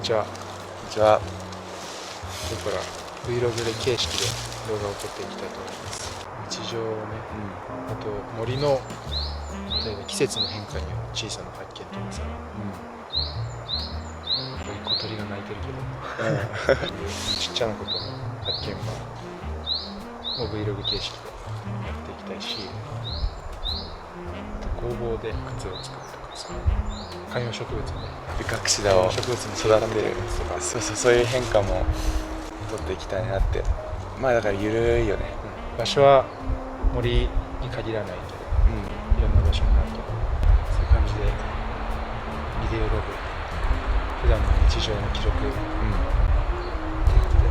ちは。こんにちは。今日から Vlog で形式で動画を撮っていきたいと思います。日常をね、あと森の例えば季節の変化による小さな発見とかさ、小鳥が鳴いてるけど、ちっちゃなことの発見を Vlog 形式でやっていきたいし、あと工房で靴を作るとかさ、観葉植物ね、隠し田を育てるとか、そういう変化も取っていきたいなって。まあだからゆるいよね。場所は森に限らないけど、いろんな場所になるけど、そういう感じでビデオログ、普段の日常の記録、っていうことで、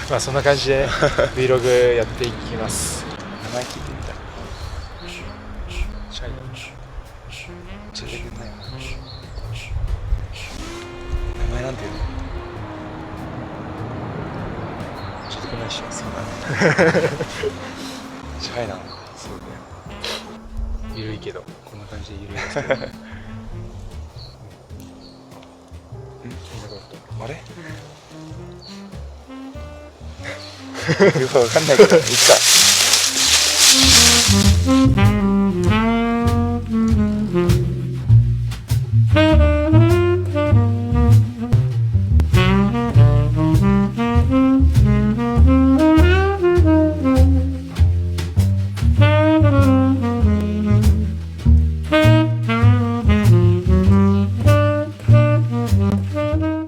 まあそんな感じで Vlog やっていきます。名前聞いてみた。シャイだ。出てくんないよな。名前なんていうの？出てこないっしょ。そうだね。シャイなのか。そうだよ。ゆるいけど、こんな感じでゆるいですけど。あれ？よくわかんないけど、いっか。